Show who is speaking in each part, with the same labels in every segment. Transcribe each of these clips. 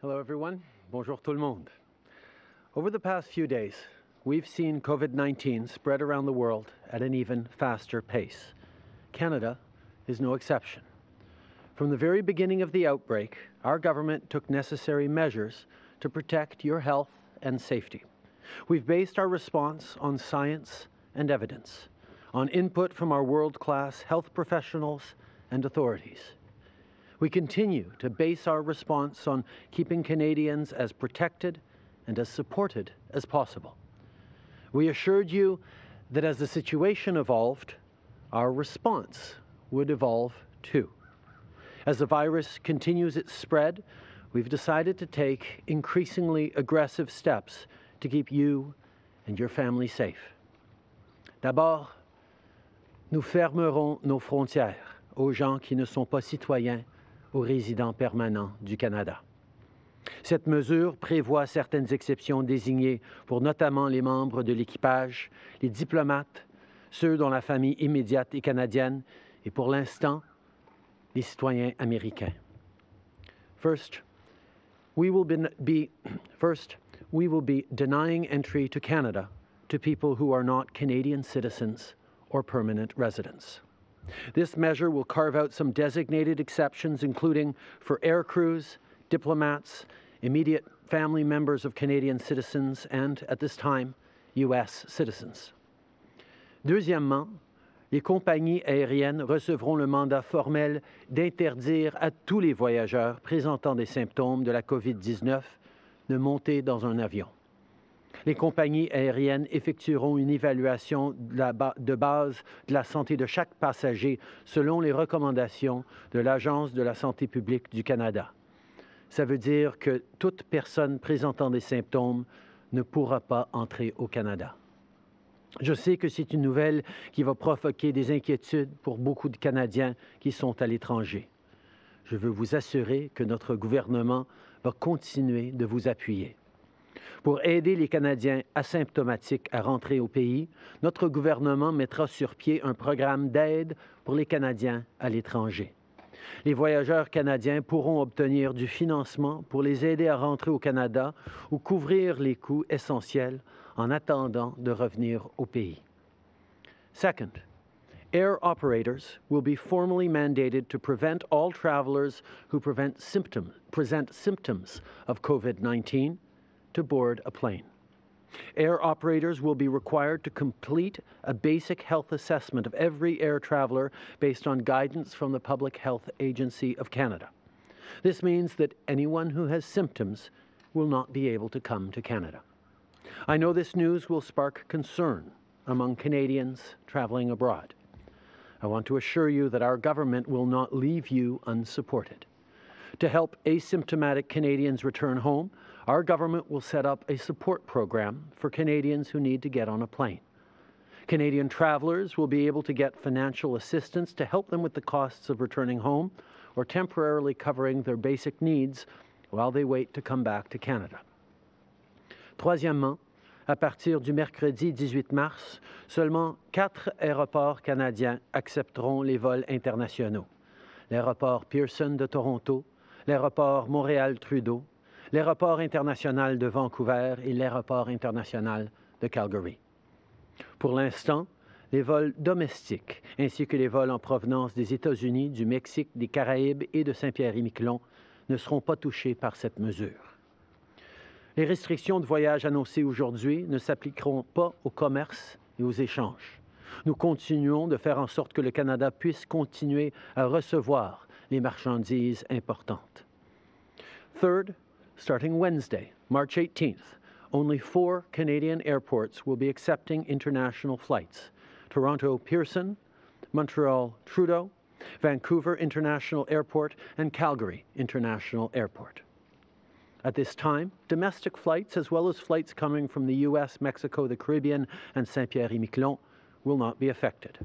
Speaker 1: Hello everyone. Bonjour tout le monde. Over the past few days, we've seen COVID-19 spread around the world at an even faster pace. Canada is no exception. From the very beginning of the outbreak, our government took necessary measures to protect your health and safety. We've based our response on science and evidence, on input from our world-class health professionals and authorities. We continue to base our response on keeping Canadians as protected and as supported as possible. We assured you that as the situation evolved, our response would evolve too. As the virus continues its spread, we've decided to take increasingly aggressive steps to keep you and your family safe. D'abord, nous fermerons nos frontières aux gens qui ne sont pas citoyens aux résidents permanents du Canada. Cette mesure prévoit certaines exceptions désignées pour notamment les membres de l'équipage, les diplomates, ceux dont la famille immédiate est canadienne et pour l'instant, les citoyens américains. First, we will be denying entry to Canada to people who are not Canadian citizens or permanent residents. This measure will carve out some designated exceptions, including for air crews, diplomats, immediate family members of Canadian citizens, and, at this time, U.S. citizens. Deuxièmement, les compagnies aériennes recevront le mandat formel d'interdire à tous les voyageurs présentant des symptômes de la COVID-19 de monter dans un avion. Les compagnies aériennes effectueront une évaluation de base de la santé de chaque passager selon les recommandations de l'Agence de la santé publique du Canada. Ça veut dire que toute personne présentant des symptômes ne pourra pas entrer au Canada. Je sais que c'est une nouvelle qui va provoquer des inquiétudes pour beaucoup de Canadiens qui sont à l'étranger. Je veux vous assurer que notre gouvernement va continuer de vous appuyer. Pour aider les Canadiens asymptomatiques à rentrer au pays, notre gouvernement mettra sur pied un programme d'aide pour les Canadiens à l'étranger. Les voyageurs canadiens pourront obtenir du financement pour les aider à rentrer au Canada ou couvrir les coûts essentiels en attendant de revenir au pays. Second, air operators will be formally mandated to prevent all travelers who present symptoms of COVID-19 to board a plane. Air operators will be required to complete a basic health assessment of every air traveler based on guidance from the Public Health Agency of Canada. This means that anyone who has symptoms will not be able to come to Canada. I know this news will spark concern among Canadians traveling abroad. I want to assure you that our government will not leave you unsupported. To help asymptomatic Canadians return home, our government will set up a support program for Canadians who need to get on a plane. Canadian travelers will be able to get financial assistance to help them with the costs of returning home or temporarily covering their basic needs while they wait to come back to Canada. Troisièmement, à partir du mercredi 18 mars, seulement 4 aéroports canadiens accepteront les vols internationaux. L'aéroport Pearson de Toronto, l'aéroport Montréal-Trudeau, l'aéroport international de Vancouver et l'aéroport international de Calgary. Pour l'instant, les vols domestiques ainsi que les vols en provenance des États-Unis, du Mexique, des Caraïbes et de Saint-Pierre-et-Miquelon ne seront pas touchés par cette mesure. Les restrictions de voyage annoncées aujourd'hui ne s'appliqueront pas au commerce et aux échanges. Nous continuons de faire en sorte que le Canada puisse continuer à recevoir les marchandises importantes. Third, starting Wednesday, March 18th, only 4 Canadian airports will be accepting international flights: Toronto Pearson, Montreal Trudeau, Vancouver International Airport, and Calgary International Airport. At this time, domestic flights, as well as flights coming from the U.S., Mexico, the Caribbean, and Saint-Pierre-et-Miquelon, will not be affected.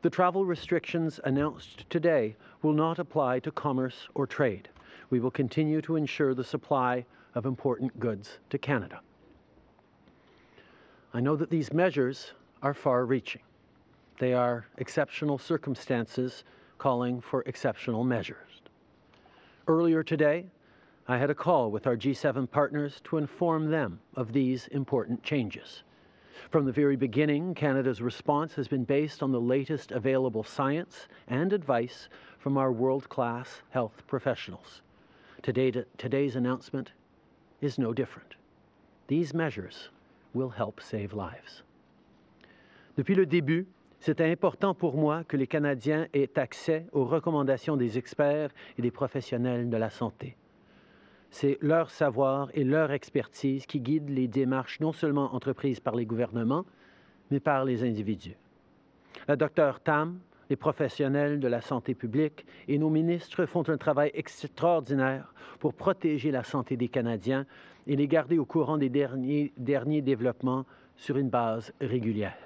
Speaker 1: The travel restrictions announced today will not apply to commerce or trade. We will continue to ensure the supply of important goods to Canada. I know that these measures are far-reaching. They are exceptional circumstances calling for exceptional measures. Earlier today, I had a call with our G7 partners to inform them of these important changes. From the very beginning, Canada's response has been based on the latest available science and advice from our world-class health professionals. Today's announcement is no different. These measures will help save lives. Depuis le début, c'était important pour moi que les Canadiens aient accès aux recommandations des experts et des professionnels de la santé. C'est leur savoir et leur expertise qui guident les démarches non seulement entreprises par les gouvernements, mais par les individus. La Dr Tam, les professionnels de la santé publique et nos ministres font un travail extraordinaire pour protéger la santé des Canadiens et les garder au courant des derniers développements sur une base régulière.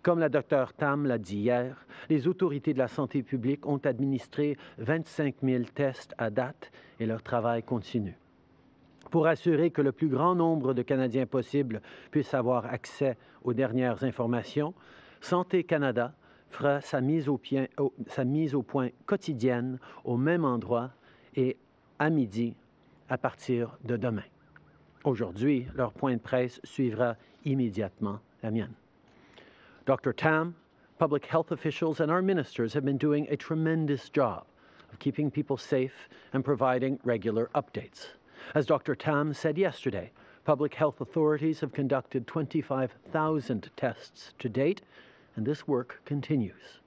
Speaker 1: Comme la Dr Tam l'a dit hier, les autorités de la santé publique ont administré 25 000 tests à date et leur travail continue. Pour assurer que le plus grand nombre de Canadiens possible puissent avoir accès aux dernières informations, Santé Canada fera sa mise au point quotidienne au même endroit et à midi à partir de demain. Aujourd'hui, leur point de presse suivra immédiatement la mienne. Dr. Tam, public health officials, and our ministers have been doing a tremendous job of keeping people safe and providing regular updates. As Dr. Tam said yesterday, public health authorities have conducted 25,000 tests to date, and this work continues.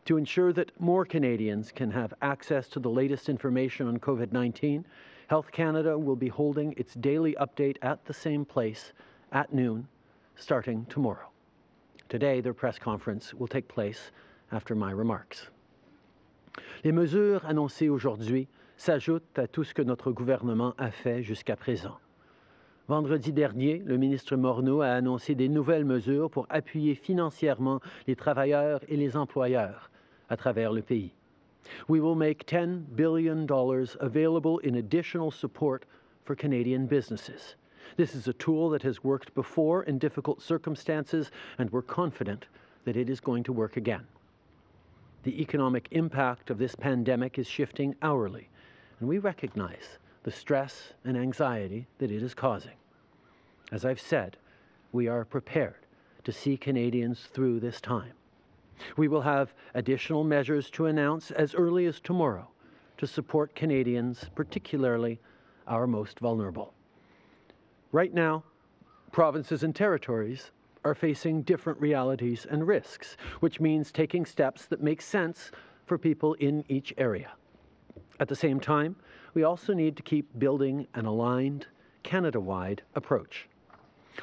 Speaker 1: To ensure that more Canadians can have access to the latest information on COVID-19, Health Canada will be holding its daily update at the same place at noon, starting tomorrow. Today, their press conference will take place after my remarks. Les mesures annoncées aujourd'hui s'ajoutent à tout ce que notre gouvernement a fait jusqu'à présent. Vendredi dernier, le ministre Morneau a annoncé des nouvelles mesures pour appuyer financièrement les travailleurs et les employeurs à travers le pays. We will make $10 billion available in additional support for Canadian businesses. This is a tool that has worked before in difficult circumstances, and we're confident that it is going to work again. The economic impact of this pandemic is shifting hourly, and we recognize the stress and anxiety that it is causing. As I've said, we are prepared to see Canadians through this time. We will have additional measures to announce as early as tomorrow to support Canadians, particularly our most vulnerable. Right now, provinces and territories are facing different realities and risks, which means taking steps that make sense for people in each area. At the same time, we also need to keep building an aligned, Canada-wide approach.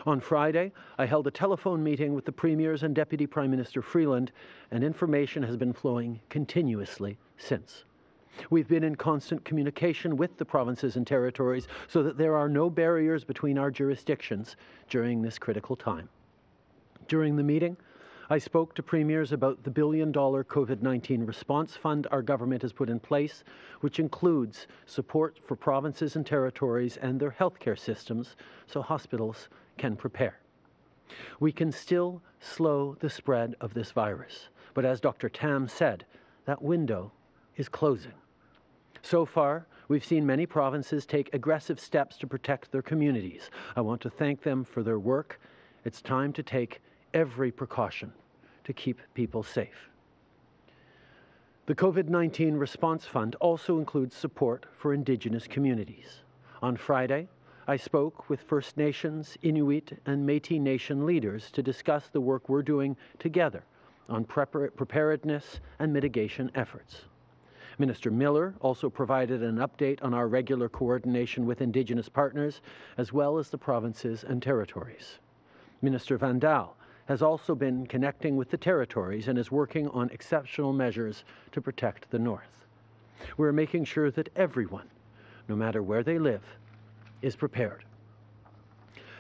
Speaker 1: On Friday, I held a telephone meeting with the Premiers and Deputy Prime Minister Freeland, and information has been flowing continuously since. We've been in constant communication with the provinces and territories so that there are no barriers between our jurisdictions during this critical time. During the meeting, I spoke to premiers about the $1 billion COVID-19 response fund our government has put in place, which includes support for provinces and territories and their healthcare systems so hospitals can prepare. We can still slow the spread of this virus, but as Dr. Tam said, that window is closing. So far, we've seen many provinces take aggressive steps to protect their communities. I want to thank them for their work. It's time to take every precaution to keep people safe. The COVID-19 Response Fund also includes support for Indigenous communities. On Friday, I spoke with First Nations, Inuit, and Métis Nation leaders to discuss the work we're doing together on preparedness and mitigation efforts. Minister Miller also provided an update on our regular coordination with Indigenous partners, as well as the provinces and territories. Minister Van Daal has also been connecting with the territories and is working on exceptional measures to protect the North. We're making sure that everyone, no matter where they live, is prepared.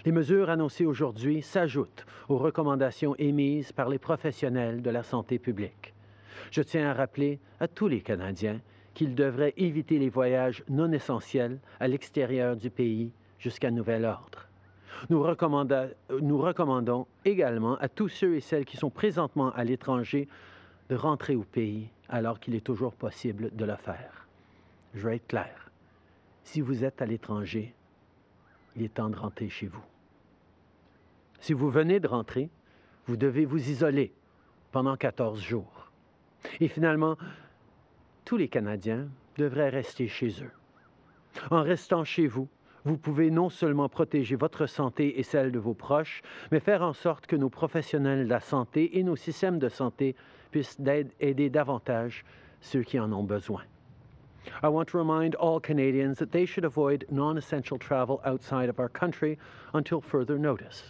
Speaker 1: Les mesures annoncées aujourd'hui s'ajoutent aux recommandations émises par les professionnels de la santé publique. Je tiens à rappeler à tous les Canadiens qu'ils devraient éviter les voyages non essentiels à l'extérieur du pays jusqu'à nouvel ordre. Nous recommandons également à tous ceux et celles qui sont présentement à l'étranger de rentrer au pays alors qu'il est toujours possible de le faire. Je vais être clair. Si vous êtes à l'étranger, il est temps de rentrer chez vous. Si vous venez de rentrer, vous devez vous isoler pendant 14 jours. Et finalement, tous les Canadiens devraient rester chez eux. En restant chez vous, vous pouvez non seulement protéger votre santé et celle de vos proches, mais faire en sorte que nos professionnels de la santé et nos systèmes de santé puissent aider davantage ceux qui en ont besoin. I want to remind all Canadians that they should avoid non-essential travel outside of our country until further notice.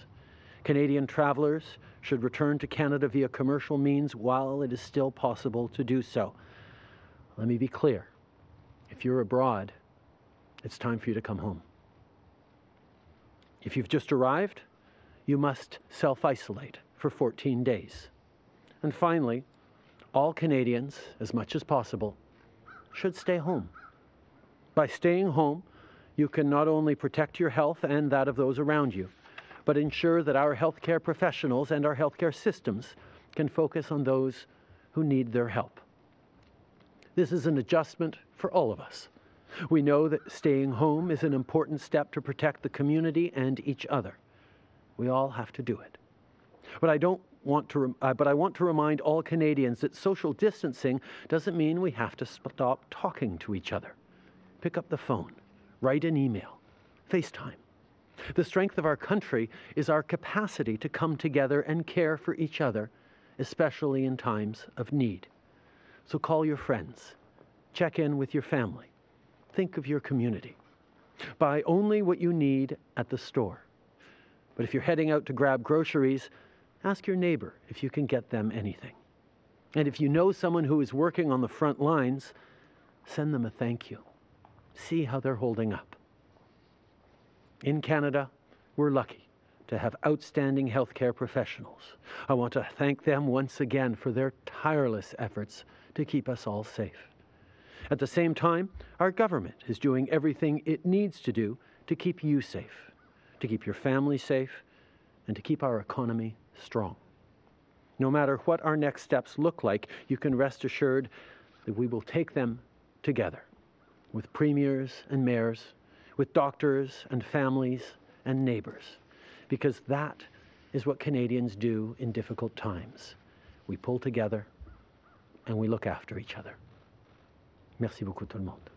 Speaker 1: Canadian travelers should return to Canada via commercial means while it is still possible to do so. Let me be clear. If you're abroad, it's time for you to come home. If you've just arrived, you must self-isolate for 14 days. And finally, all Canadians, as much as possible, should stay home. By staying home, you can not only protect your health and that of those around you, but ensure that our healthcare professionals and our healthcare systems can focus on those who need their help. This is an adjustment for all of us. We know that staying home is an important step to protect the community and each other. We all have to do it. But I want to remind all Canadians that social distancing doesn't mean we have to stop talking to each other. Pick up the phone, write an email, FaceTime. The strength of our country is our capacity to come together and care for each other, especially in times of need. So call your friends, check in with your family, think of your community. Buy only what you need at the store. But if you're heading out to grab groceries, ask your neighbor if you can get them anything. And if you know someone who is working on the front lines, send them a thank you. See how they're holding up. In Canada, we're lucky to have outstanding healthcare professionals. I want to thank them once again for their tireless efforts to keep us all safe. At the same time, our government is doing everything it needs to do to keep you safe, to keep your family safe, and to keep our economy strong. No matter what our next steps look like, you can rest assured that we will take them together, with premiers and mayors, with doctors and families and neighbors, because that is what Canadians do in difficult times. We pull together and we look after each other. Merci beaucoup tout le monde.